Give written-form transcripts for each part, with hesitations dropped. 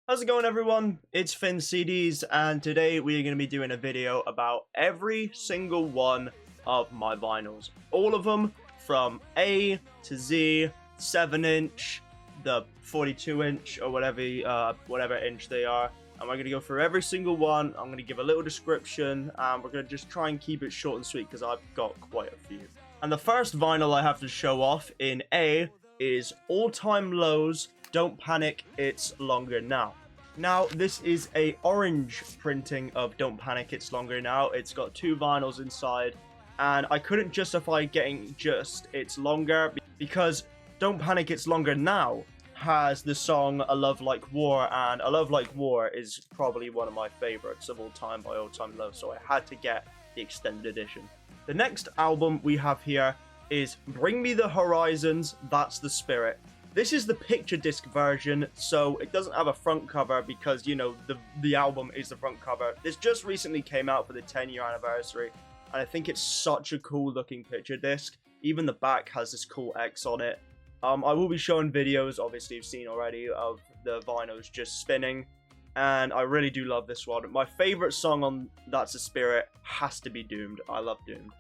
How's it going, everyone? It's Finn CDs, and today we are going to be doing a video about every single one of my vinyls. All of them from A to Z, 7-inch, the 42-inch, or whatever inch they are. And we're going to go through every single one. I'm going to give a little description, and we're going to just try and keep it short and sweet because I've got quite a few. And the first vinyl I have to show off in A is All Time Low's Don't Panic, It's Longer Now. Now, this is a orange printing of Don't Panic, It's Longer Now. It's got two vinyls inside, and I couldn't justify getting just It's Longer because Don't Panic, It's Longer Now has the song A Love Like War, and A Love Like War is probably one of my favorites of all time by All Time Low, so I had to get the extended edition. The next album we have here is Bring Me the Horizons, That's the Spirit. This is the picture disc version, so it doesn't have a front cover because, you know, the album is the front cover. This just recently came out for the 10-year anniversary, and I think it's such a cool looking picture disc. Even the back has this cool X on it. I will be showing videos, obviously you've seen already, of the vinyls just spinning, and I really do love this one. My favorite song on That's the Spirit has to be Doomed. I love Doomed.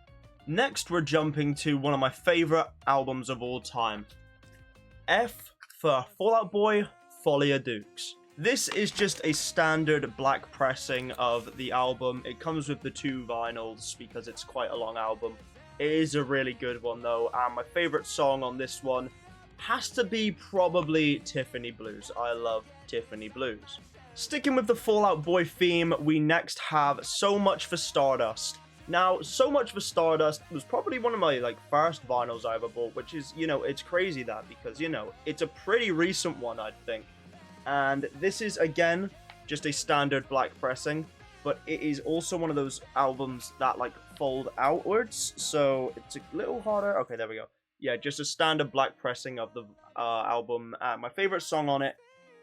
Next, we're jumping to one of my favorite albums of all time. F for Fall Out Boy, Folia Dukes. This is just a standard black pressing of the album. It comes with the two vinyls because it's quite a long album. It is a really good one though, and my favorite song on this one has to be probably Tiffany Blues. I love Tiffany Blues. Sticking with the Fall Out Boy theme, we next have So Much for Stardust. Now, So Much for Stardust was probably one of my first vinyls I ever bought, which is, it's crazy that because, it's a pretty recent one, I'd think. And this is, again, just a standard black pressing, but it is also one of those albums that, fold outwards, so it's a little harder. Okay, there we go. Yeah, just a standard black pressing of the album. My favorite song on it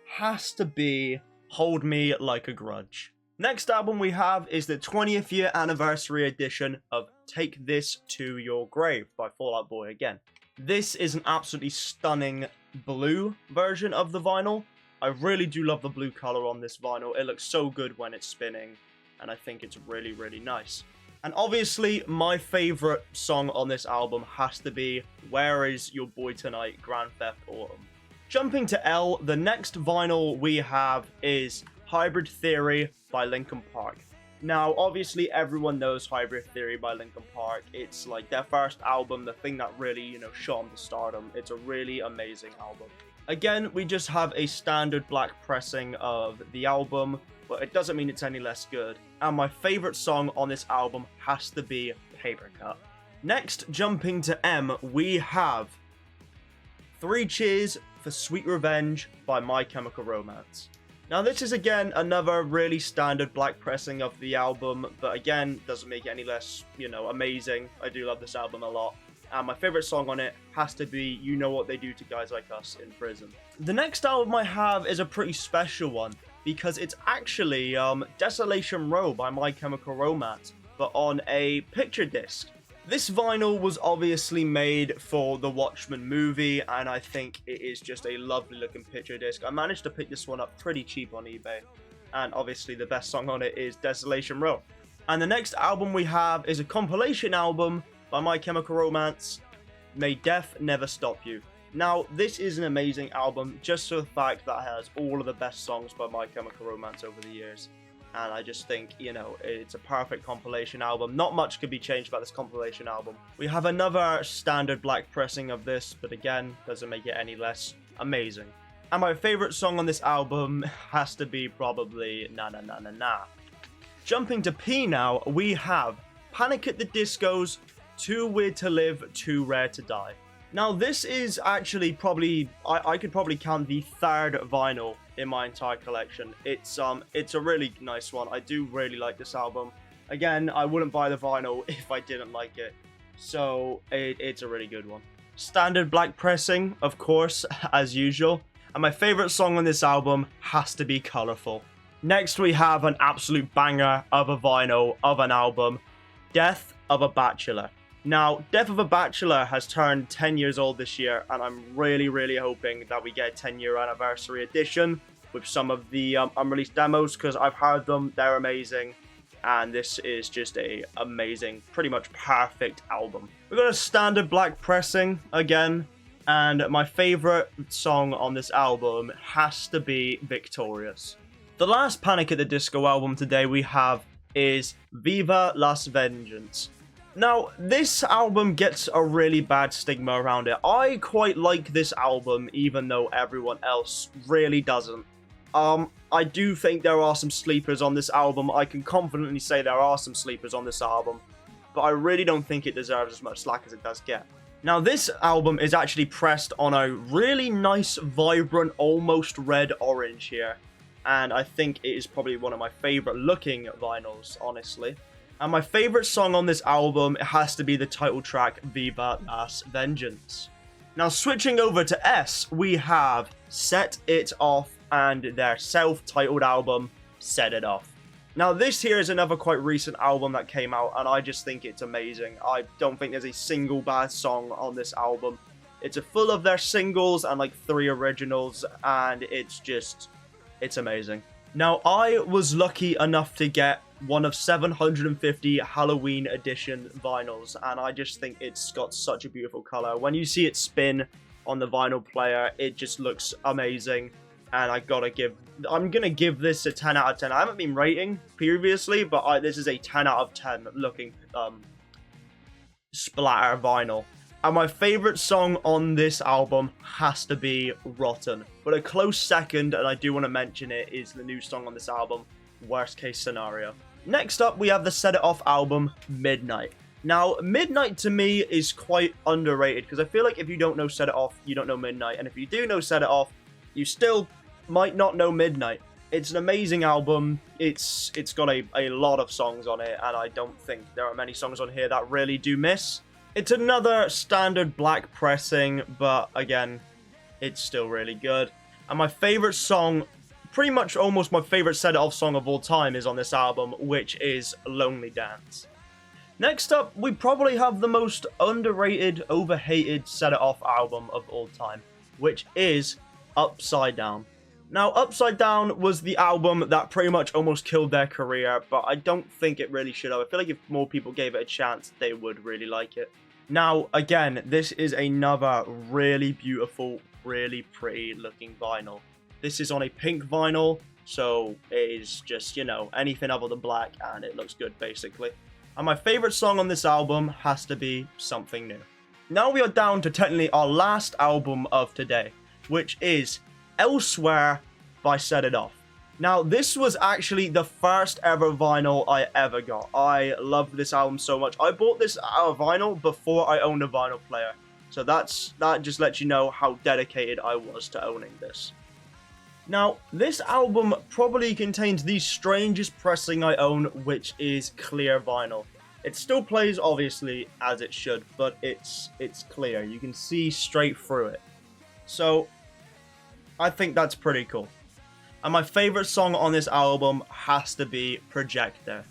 has to be Hold Me Like a Grudge. Next album we have is the 20th year anniversary edition of Take This to Your Grave by Fall Out Boy again. This is an absolutely stunning blue version of the vinyl. I really do love the blue color on this vinyl. It looks so good when it's spinning, and I think it's really, really nice. And obviously, my favorite song on this album has to be Where Is Your Boy Tonight, Grand Theft Autumn. Jumping to L, the next vinyl we have is Hybrid Theory by Linkin Park. Now, obviously, everyone knows Hybrid Theory by Linkin Park. It's their first album, the thing that really, shot them to stardom. It's a really amazing album. Again, we just have a standard black pressing of the album, but it doesn't mean it's any less good. And my favorite song on this album has to be Paper Cut. Next, jumping to M, we have 3 Cheers for Sweet Revenge by My Chemical Romance. Now, this is, again, another really standard black pressing of the album, but again, doesn't make it any less, amazing. I do love this album a lot. And my favorite song on it has to be You Know What They Do to Guys Like Us in Prison. The next album I have is a pretty special one, because it's actually Desolation Row by My Chemical Romance, but on a picture disc. This vinyl was obviously made for the Watchmen movie, and I think it is just a lovely looking picture disc. I managed to pick this one up pretty cheap on eBay, and obviously the best song on it is Desolation Row. And the next album we have is a compilation album by My Chemical Romance, May Death Never Stop You. Now, this is an amazing album, just for the fact that it has all of the best songs by My Chemical Romance over the years. And I just think, it's a perfect compilation album. Not much could be changed about this compilation album. We have another standard black pressing of this, but again, doesn't make it any less amazing. And my favorite song on this album has to be probably Na Na Na Na Na. Jumping to P now, we have Panic at the Disco's Too Weird to Live, Too Rare to Die. Now, this is actually probably, I could probably count the 3rd vinyl in my entire collection. It's a really nice one. I do really like this album. Again, I wouldn't buy the vinyl if I didn't like it. So, it's a really good one. Standard black pressing, of course, as usual. And my favorite song on this album has to be Colorful. Next, we have an absolute banger of a vinyl of an album, Death of a Bachelor. Now, Death of a Bachelor has turned 10 years old this year, and I'm really, really hoping that we get a 10-year anniversary edition with some of the unreleased demos because I've heard them. They're amazing. And this is just a amazing, pretty much perfect album. We've got a standard black pressing again. And my favorite song on this album has to be Victorious. The last Panic at the Disco album today we have is Viva Las Vengeance. Now, this album gets a really bad stigma around it. I quite like this album, even though everyone else really doesn't. I do think there are some sleepers on this album. I can confidently say there are some sleepers on this album, but I really don't think it deserves as much slack as it does get. Now, this album is actually pressed on a really nice, vibrant, almost red-orange here, and I think it is probably one of my favorite looking vinyls, honestly. And my favorite song on this album has to be the title track, Viva Las Vengeance. Now, switching over to S, we have Set It Off and their self-titled album, Set It Off. Now, this here is another quite recent album that came out, and I just think it's amazing. I don't think there's a single bad song on this album. It's full of their singles and like 3 originals, and it's amazing. Now, I was lucky enough to get one of 750 Halloween edition vinyls, and I just think it's got such a beautiful color. When you see it spin on the vinyl player, it just looks amazing, and I'm gonna give this a 10 out of 10. I haven't been rating previously, but this is a 10 out of 10 looking splatter vinyl. And my favorite song on this album has to be Rotten, but a close second, and I do want to mention it, is the new song on this album, Worst Case Scenario. Next up, we have the Set It Off album, Midnight. Now, Midnight to me is quite underrated, because I feel like if you don't know Set It Off, you don't know Midnight, and if you do know Set It Off, you still might not know Midnight. It's an amazing album. It's got a lot of songs on it, and I don't think there are many songs on here that really do miss. It's another standard black pressing, but again, it's still really good. And my favorite song, pretty much almost my favorite Set It Off song of all time, is on this album, which is Lonely Dance. Next up, we probably have the most underrated, overhated Set It Off album of all time, which is Upside Down. Now, Upside Down was the album that pretty much almost killed their career, but I don't think it really should have. I feel like if more people gave it a chance, they would really like it. Now, again, this is another really beautiful, really pretty looking vinyl. This is on a pink vinyl, so it is just, anything other than black, and it looks good, basically. And my favorite song on this album has to be Something New. Now we are down to technically our last album of today, which is Elsewhere by Set It Off. Now, this was actually the first ever vinyl I ever got. I loved this album so much. I bought this vinyl before I owned a vinyl player. So that just lets you know how dedicated I was to owning this. Now, this album probably contains the strangest pressing I own, which is clear vinyl. It still plays, obviously, as it should, but it's clear. You can see straight through it. So, I think that's pretty cool. And my favorite song on this album has to be Projector.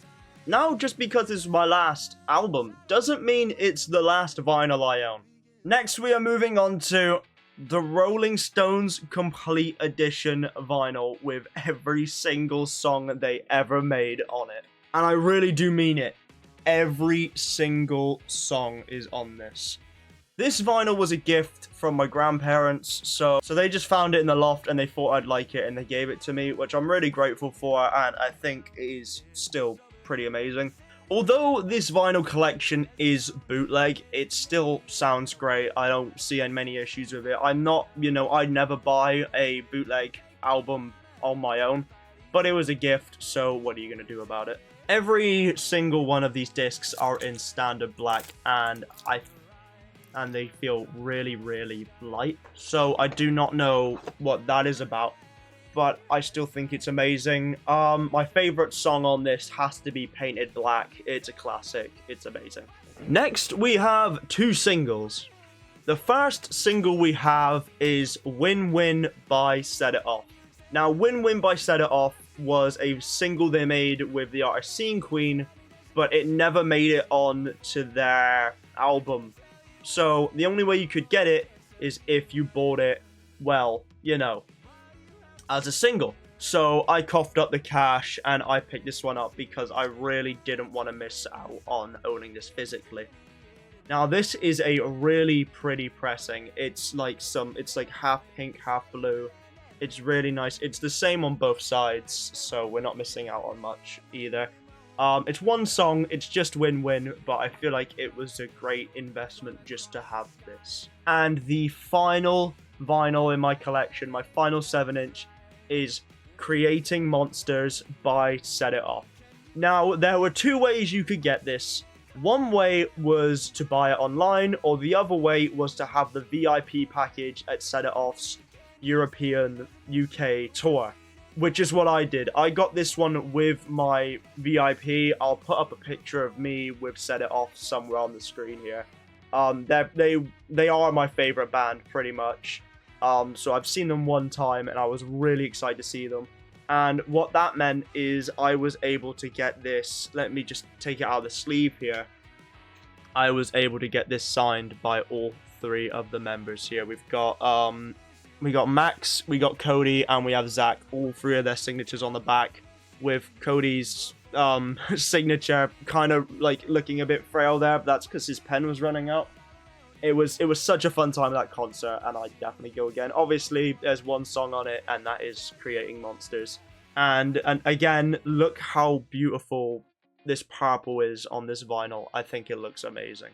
Now, just because this is my last album, doesn't mean it's the last vinyl I own. Next, we are moving on to the Rolling Stones Complete Edition vinyl with every single song they ever made on it. And I really do mean it. Every single song is on this. This vinyl was a gift from my grandparents, so they just found it in the loft and they thought I'd like it and they gave it to me, which I'm really grateful for, and I think is still pretty amazing. Although this vinyl collection is bootleg, it still sounds great. I don't see many issues with it. I'm not, I'd never buy a bootleg album on my own, but it was a gift, so what are you going to do about it? Every single one of these discs are in standard black, and they feel really, really light. So I do not know what that is about, but I still think it's amazing. My favorite song on this has to be Painted Black. It's a classic. It's amazing. Next, we have 2 singles. The first single we have is Win Win by Set It Off. Now, Win Win by Set It Off was a single they made with the artist Scene Queen, but it never made it on to their album. So the only way you could get it is if you bought it, well, as a single. So I coughed up the cash and I picked this one up because I really didn't want to miss out on owning this physically. Now this is a really pretty pressing. It's like half pink, half blue. It's really nice. It's the same on both sides, so we're not missing out on much either. It's one song, it's just win-win, but I feel like it was a great investment just to have this. And the final vinyl in my collection, my final 7-inch, is Creating Monsters by Set It Off. Now, there were two ways you could get this. One way was to buy it online, or the other way was to have the VIP package at Set It Off's European UK tour, which is what I did. I got this one with my VIP. I'll put up a picture of me with Set It Off somewhere on the screen here. They are my favorite band, pretty much. So I've seen them one time, and I was really excited to see them. And what that meant is I was able to get this. Let me just take it out of the sleeve here. I was able to get this signed by all 3 of the members here. We've got Max, we got Cody, and we have Zach. All 3 of their signatures on the back, with Cody's signature kind of like looking a bit frail there, but that's because his pen was running out. It was such a fun time at that concert, and I'd definitely go again. Obviously, there's one song on it, and that is Creating Monsters. And again, look how beautiful this purple is on this vinyl. I think it looks amazing.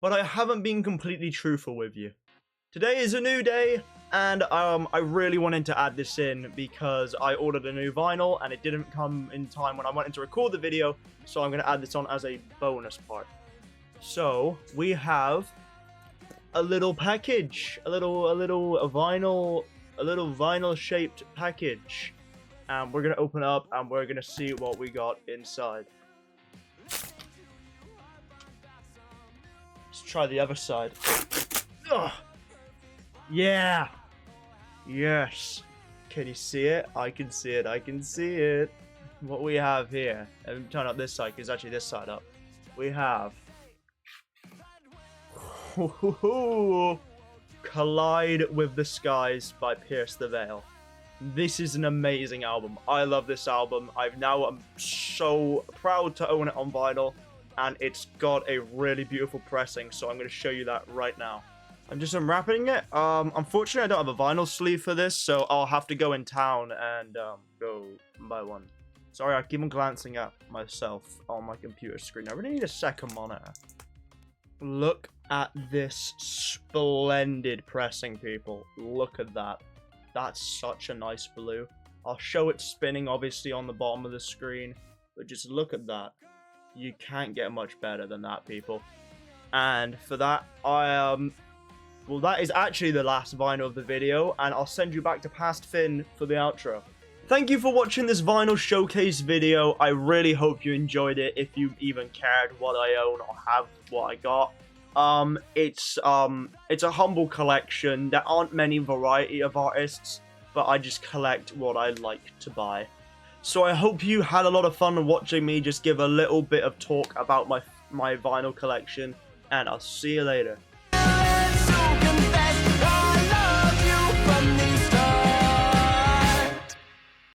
But I haven't been completely truthful with you. Today is a new day, and I really wanted to add this in because I ordered a new vinyl, and it didn't come in time when I wanted to record the video, so I'm going to add this on as a bonus part. So, we have a little package, a little vinyl shaped package, and we're gonna open it up and we're gonna see what we got inside. Let's try the other side. Ugh. Yeah, yes. Can you see it? I can see it. I can see it. What we have here, and turn up this side because actually this side up. We have Collide with the Skies by Pierce the Veil. This is an amazing album. I love this album. I'm so proud to own it on vinyl, and it's got a really beautiful pressing, so I'm going to show you that right now. I'm just unwrapping it. Unfortunately, I don't have a vinyl sleeve for this, so I'll have to go in town and go buy one. Sorry, I keep on glancing at myself on my computer screen. I really need a second monitor. Look at this splendid pressing, people. Look at that. That's such a nice blue. I'll show it spinning, obviously, on the bottom of the screen. But just look at that. You can't get much better than that, people. And for that, well, that is actually the last vinyl of the video. And I'll send you back to Past Finn for the outro. Thank you for watching this vinyl showcase video. I really hope you enjoyed it, if you even cared what I own or have what I got. It's a humble collection. There aren't many variety of artists, but I just collect what I like to buy. So I hope you had a lot of fun watching me just give a little bit of talk about my vinyl collection, and I'll see you later.